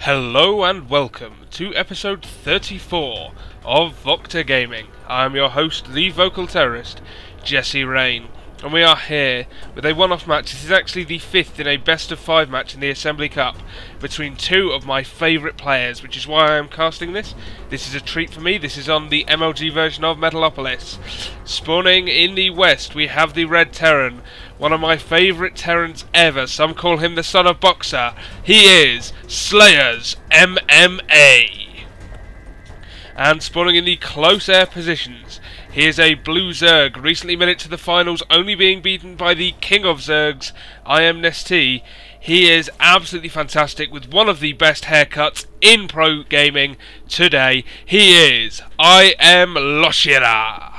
Hello and welcome to episode 34 of VocTer Gaming. I am your host, the vocal terrorist, Jesse Rain, and we are here with a one-off match. This is actually the fifth in a best-of-5 match in the Assembly Cup between two of my favourite players, which is why I am casting this. This is a treat for me. This is on the MLG version of Metalopolis. Spawning in the west, we have the Red Terran, one of my favourite Terrans ever. Some call him the son of Boxer. He is SlayerSMMA. And spawning in the close air positions, he is a blue Zerg, recently made it to the finals, only being beaten by the king of Zergs, NesTea. He is absolutely fantastic with one of the best haircuts in pro gaming today. He is IMLosira.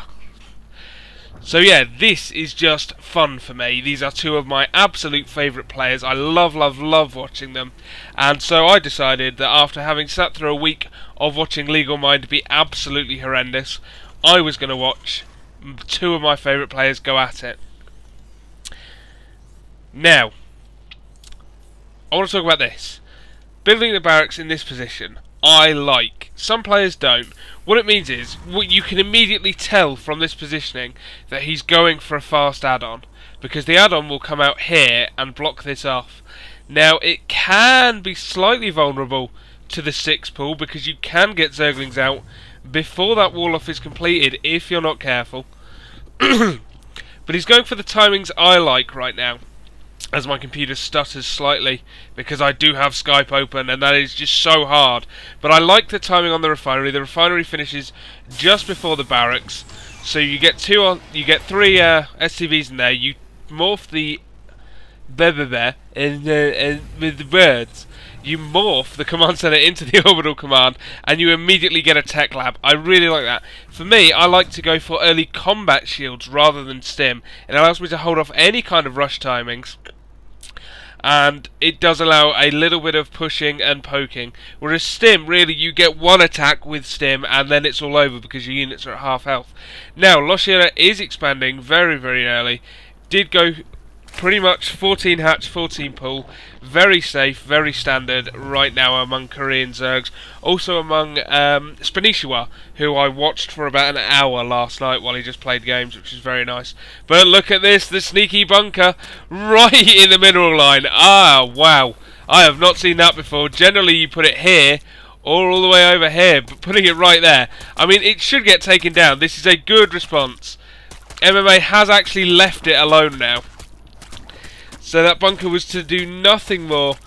So yeah, this is just fun for me. These are two of my absolute favourite players. I love watching them. And so I decided that after having sat through a week of watching Legal Mind be absolutely horrendous, I was going to watch two of my favourite players go at it. Now, I want to talk about this. Building the barracks in this position, I like. Some players don't. What it means is, you can immediately tell from this positioning that he's going for a fast add-on, because the add-on will come out here and block this off. Now, it can be slightly vulnerable to the 6 pool, because you can get Zerglings out before that wall-off is completed, if you're not careful. But he's going for the timings I like right now, as my computer stutters slightly because I do have Skype open and that is just so hard. But I like the timing on the refinery. The refinery finishes just before the barracks, so you get three SCVs in there. You morph the with the birds. You morph the command center into the orbital command, and you immediately get a tech lab. I really like that. For me, I like to go for early combat shields rather than stim. It allows me to hold off any kind of rush timings, and it does allow a little bit of pushing and poking. Whereas stim, really, you get one attack with stim, and then it's all over because your units are at half health. Now, Losira is expanding very early. Did go pretty much 14 hatch, 14 pull. Very safe, very standard right now among Korean Zergs. Also among Spanishiwa, who I watched for about an hour last night while he just played games, which is very nice. But look at this, the sneaky bunker right in the mineral line. Ah, wow. I have not seen that before. Generally you put it here or all the way over here, but putting it right there, I mean, it should get taken down. This is a good response. MMA has actually left it alone now. So that bunker was to do nothing more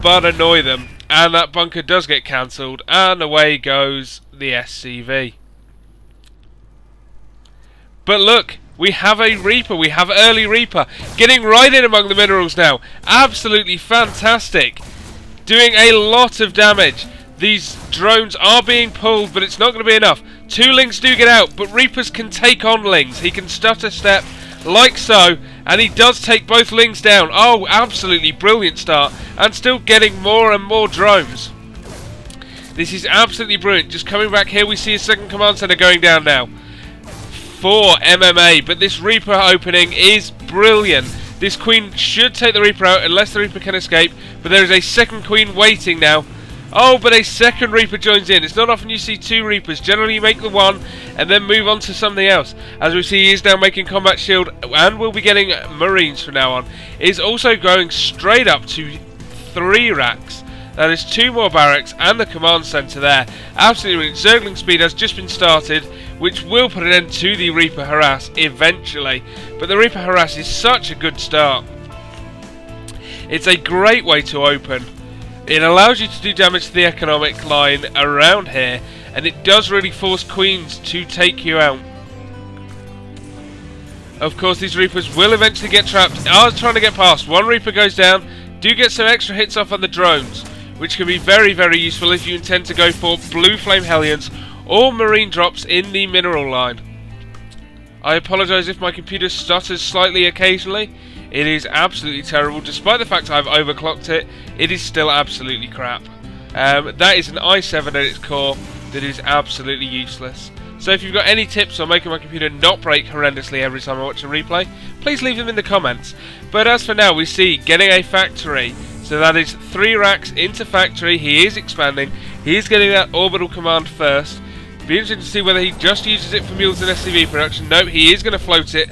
but annoy them, and that bunker does get cancelled, and away goes the SCV. But look, we have a Reaper, we have early Reaper, getting right in among the minerals now. Absolutely fantastic. Doing a lot of damage. These drones are being pulled, but it's not going to be enough. 2 Lings do get out, but Reapers can take on Lings. He can stutter step like so, and he does take both Lings down. Oh, absolutely brilliant start, and still getting more and more drones. This is absolutely brilliant. Just coming back here, we see a second command center going down now for MMA, but this Reaper opening is brilliant. This Queen should take the Reaper out unless the Reaper can escape, but there is a second Queen waiting now. Oh, but a second Reaper joins in. It's not often you see 2 Reapers. Generally you make the one and then move on to something else. As we see, he is now making combat shield and will be getting Marines from now on. Is also going straight up to 3 racks. That is 2 more barracks and the command centre there. Absolutely. Zergling speed has just been started, which will put an end to the Reaper harass eventually. But the Reaper harass is such a good start. It's a great way to open. It allows you to do damage to the economic line around here, and it does really force Queens to take you out. Of course, these Reapers will eventually get trapped. I was trying to get past. 1 Reaper goes down. Do get some extra hits off on the drones, which can be very useful if you intend to go for Blue Flame Hellions or Marine drops in the mineral line. I apologise if my computer stutters slightly occasionally. It is absolutely terrible. Despite the fact I've overclocked it, it is still absolutely crap. That is an i7 at its core that is absolutely useless. So if you've got any tips on making my computer not break horrendously every time I watch a replay, please leave them in the comments. But as for now, we see getting a factory, So that is 3 racks into factory. He is expanding. He is getting that orbital command first. Be interesting to see whether he just uses it for mules and SCV production. No, he is going to float it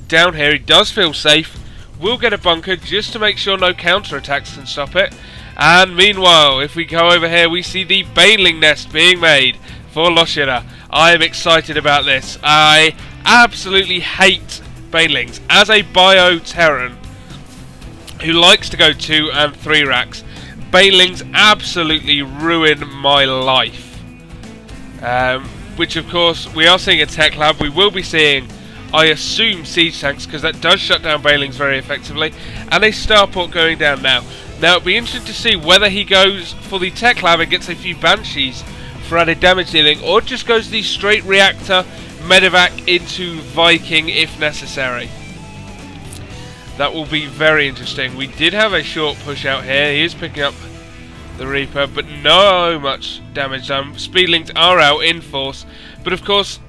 down here. He does feel safe. We'll get a bunker just to make sure no counter-attacks can stop it. And meanwhile, if we go over here, we see the Baneling nest being made for Losira. I am excited about this. I absolutely hate Banelings. As a bio-terran who likes to go 2 and 3 racks, Banelings absolutely ruin my life. Which of course, we are seeing a tech lab. We will be seeing, I assume, siege tanks, because that does shut down Banelings very effectively, and a starport going down now. Now it'll be interesting to see whether he goes for the tech lab and gets a few banshees for added damage dealing, or just goes the straight reactor medevac into Viking if necessary. That will be very interesting. We did have a short push out here. He is picking up the Reaper, but no much damage done. Speedlings are out in force, but of course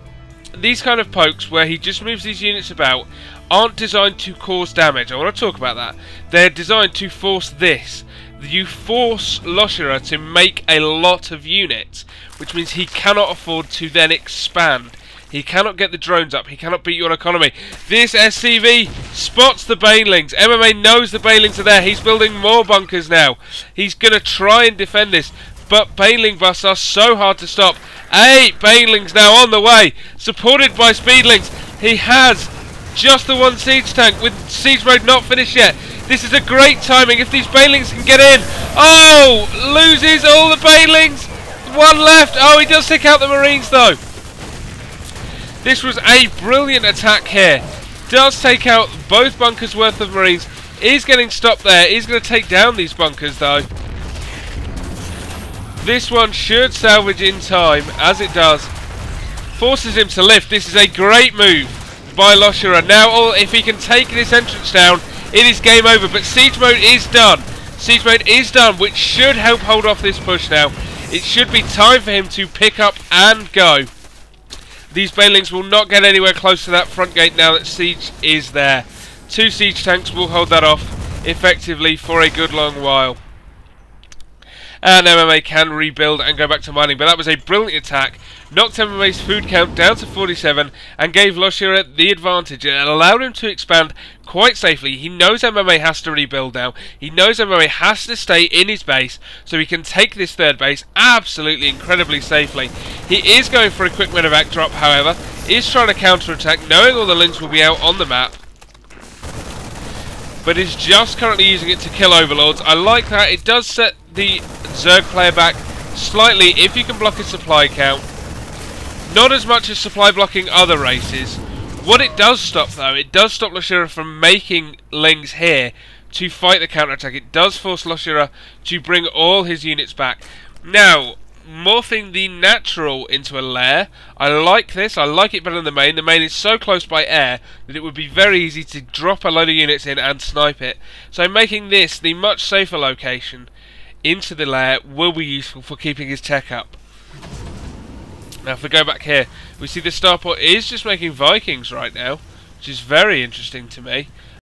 these kind of pokes where he just moves these units about aren't designed to cause damage. I want to talk about that. They're designed to force this. You force Losira to make a lot of units, which means he cannot afford to then expand. He cannot get the drones up. He cannot beat you on economy. This SCV spots the Banelings. MMA knows the Banelings are there. He's building more bunkers now. He's going to try and defend this, but Baneling busts are so hard to stop. 8 Banelings now on the way, supported by Speedlings. He has just the 1 siege tank with siege mode not finished yet. This is a great timing if these Banelings can get in. Oh, loses all the Banelings. 1 left. Oh, he does take out the Marines though. This was a brilliant attack here. Does take out both bunkers worth of Marines. Is getting stopped there. Is going to take down these bunkers though. This one should salvage in time, as it does. Forces him to lift. This is a great move by Losira. Now, if he can take this entrance down, it is game over. But siege mode is done. Siege mode is done, which should help hold off this push now. It should be time for him to pick up and go. These Banelings will not get anywhere close to that front gate now that siege is there. 2 siege tanks will hold that off effectively for a good long while. And MMA can rebuild and go back to mining, but that was a brilliant attack. Knocked MMA's food count down to 47 and gave Losira the advantage. It allowed him to expand quite safely. He knows MMA has to rebuild now. He knows MMA has to stay in his base so he can take this 3rd base absolutely incredibly safely. He is going for a quick medevac drop, however. He is trying to counter-attack, knowing all the links will be out on the map, but is just currently using it to kill overlords. I like that. It does set the Zerg player back slightly if you can block his supply count. Not as much as supply blocking other races. What it does stop though, it does stop Losira from making lings here to fight the counterattack. It does force Losira to bring all his units back. Now, morphing the natural into a lair, I like this. I like it better than the main. The main is so close by air that it would be very easy to drop a load of units in and snipe it. So making this the much safer location into the lair will be useful for keeping his tech up. Now if we go back here, we see the starport is just making Vikings right now, which is very interesting to me.